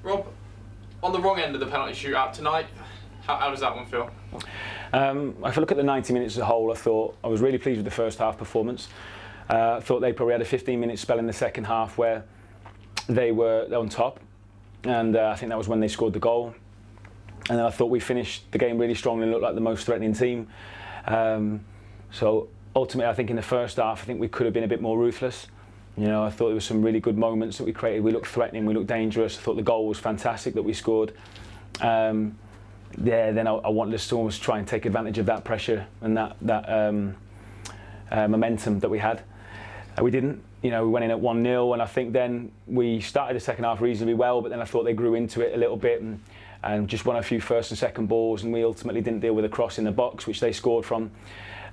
Rob, on the wrong end of the penalty shootout tonight, how does that one feel? If I look at the 90 minutes as a whole, I was really pleased with the first half performance. I thought they probably had a 15-minute spell in the second half where they were on top, and I think that was when they scored the goal. And then I thought we finished the game really strongly and looked like the most threatening team. So ultimately, I think in the first half, I think we could have been a bit more ruthless. You know, I thought there were some really good moments that we created. We looked threatening, we looked dangerous. I thought the goal was fantastic that we scored. Then I wanted us to almost try and take advantage of that pressure and that momentum that we had. We didn't. You know, we went in at 1-0, and I think then we started the second half reasonably well, but then I thought they grew into it a little bit and just won a few first and second balls, and we ultimately didn't deal with a cross in the box, which they scored from.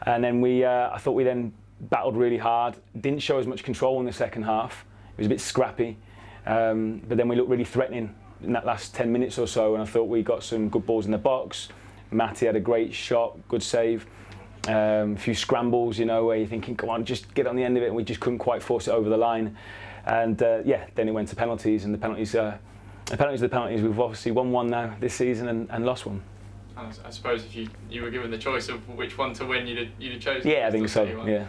And then I thought we then battled really hard, didn't show as much control in the second half. It was a bit scrappy, but then we looked really threatening in that last 10 minutes or so, and I thought we got some good balls in the box. Matty had a great shot, good save. A few scrambles, you know, where you're thinking, come on, just get on the end of it, and we just couldn't quite force it over the line. And then it went to penalties, and the penalties are the penalties. We've obviously won one now this season and lost one. I suppose if you were given the choice of which one to win, you'd have chosen. Yeah, I think so. Yeah.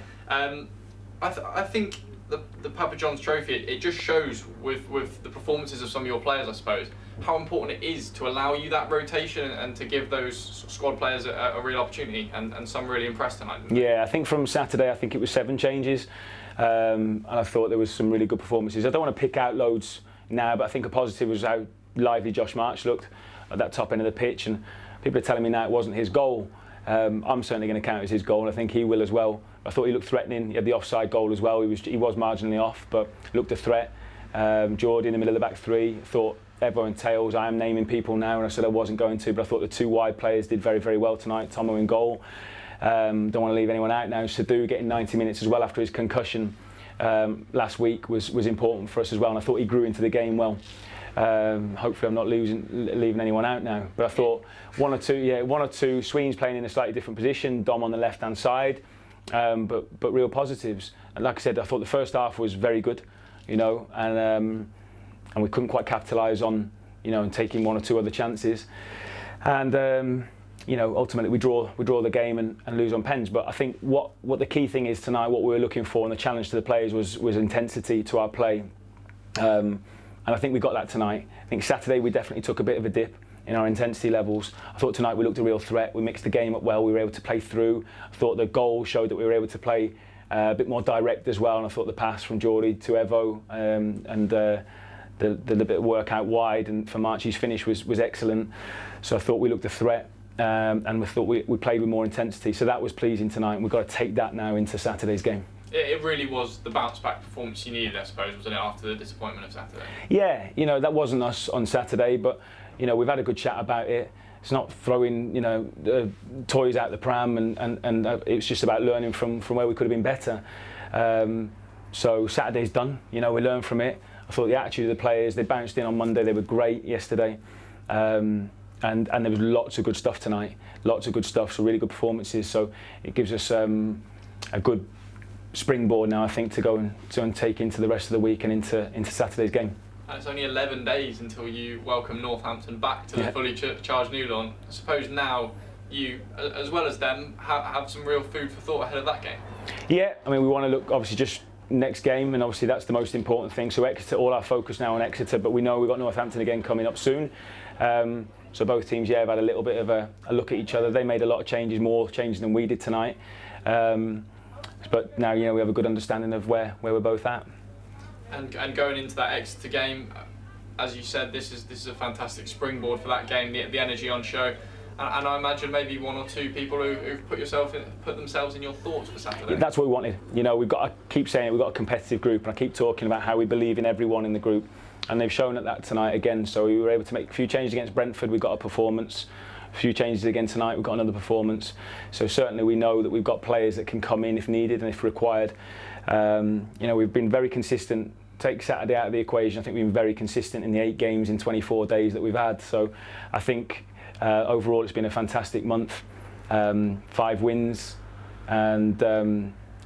I think the Papa John's Trophy, it just shows with the performances of some of your players, I suppose, how important it is to allow you that rotation and to give those squad players a real opportunity, and some really impressed tonight. Yeah, I think from Saturday, I think it was 7 changes, and I thought there was some really good performances. I don't want to pick out loads now, but I think a positive was how lively Josh March looked at that top end of the pitch, and people are telling me now it wasn't his goal. I'm certainly going to count it as his goal, and I think he will as well. I thought he looked threatening. He had the offside goal as well. He was marginally off, but looked a threat. Geordie in the middle of the back three. Thought everyone tails. I am naming people now, and I said I wasn't going to, but I thought the 2 wide players did very, very well tonight. Tomo in goal. Don't want to leave anyone out now. Sadhu getting 90 minutes as well after his concussion last week was important for us as well, and I thought he grew into the game well. Hopefully I'm not leaving anyone out now, but I thought one or two. Sweeney's playing in a slightly different position, Dom on the left hand side, but real positives. And like I said, I thought the first half was very good, you know, and we couldn't quite capitalise on, you know, and taking 1 or 2 other chances, and you know, ultimately we draw the game and lose on pens. But I think what the key thing is tonight, what we were looking for, and the challenge to the players was intensity to our play. And I think we got that tonight. I think Saturday we definitely took a bit of a dip in our intensity levels. I thought tonight we looked a real threat. We mixed the game up well. We were able to play through. I thought the goal showed that we were able to play a bit more direct as well. And I thought the pass from Geordie to Evo and the bit of work out wide and for Marchie's finish was excellent. So I thought we looked a threat. And we thought we played with more intensity. So that was pleasing tonight. And we've got to take that now into Saturday's game. It really was the bounce-back performance you needed, I suppose, wasn't it, after the disappointment of Saturday? Yeah, you know, that wasn't us on Saturday, but, you know, we've had a good chat about it. It's not throwing, you know, toys out the pram, and it's just about learning from where we could have been better. So Saturday's done, you know, we learned from it. I thought the attitude of the players, they bounced in on Monday, they were great yesterday. And there was lots of good stuff tonight, lots of good stuff, so really good performances. So it gives us a good springboard now, I think, to go and take into the rest of the week and into Saturday's game. And it's only 11 days until you welcome Northampton back to the fully charged Newlawn. I suppose now you, as well as them, have some real food for thought ahead of that game. Yeah, I mean, we want to look obviously just next game, and obviously that's the most important thing. So Exeter, all our focus now on Exeter, but we know we've got Northampton again coming up soon. So both teams, have had a little bit of a look at each other. They made a lot of changes, more changes than we did tonight. But now, you know, we have a good understanding of where we're both at. And going into that Exeter game, as you said, this is a fantastic springboard for that game. The energy on show, and I imagine maybe 1 or 2 people who've put themselves in your thoughts for Saturday. That's what we wanted. You know, we've got to keep saying it. We've got a competitive group, and I keep talking about how we believe in everyone in the group, and they've shown that tonight again. So we were able to make a few changes against Brentford. We've got a performance. A few changes again tonight, we've got another performance. So certainly we know that we've got players that can come in if needed and if required. You know, we've been very consistent. Take Saturday out of the equation, I think we've been very consistent in the 8 games in 24 days that we've had. So I think overall it's been a fantastic month. 5 wins and,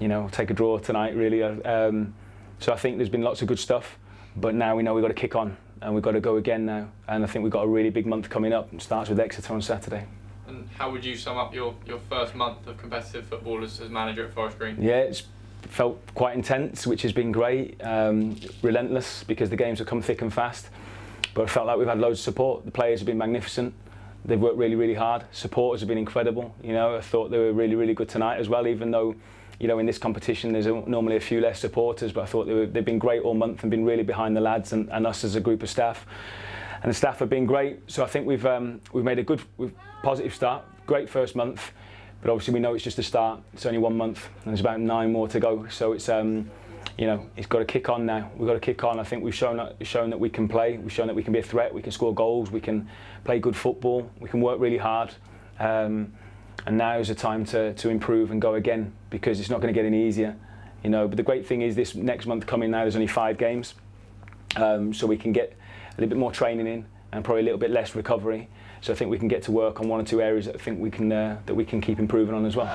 you know, take a draw tonight really. So I think there's been lots of good stuff, but now we know we've got to kick on. and we've got to go again now. And I think we've got a really big month coming up. It starts with Exeter on Saturday. And how would you sum up your first month of competitive football as manager at Forest Green? Yeah, it's felt quite intense, which has been great. Relentless, because the games have come thick and fast. But I felt like we've had loads of support. The players have been magnificent. They've worked really, really hard. Supporters have been incredible. You know, I thought they were really, really good tonight as well, even though, you know, in this competition there's normally a few less supporters, but I thought they've been great all month and been really behind the lads and us as a group of staff. And the staff have been great. So I think we've made a good, positive start. Great first month, but obviously we know it's just a start. It's only 1 month and there's about 9 more to go. So it's you know, it's got to kick on now. We've got to kick on. I think we've shown that we can play. We've shown that we can be a threat. We can score goals. We can play good football. We can work really hard. And now is the time to improve and go again, because it's not going to get any easier. You know, but the great thing is this next month coming now, there's only 5 games, so we can get a little bit more training in and probably a little bit less recovery. So I think we can get to work on 1 or 2 areas that I think we can keep improving on as well.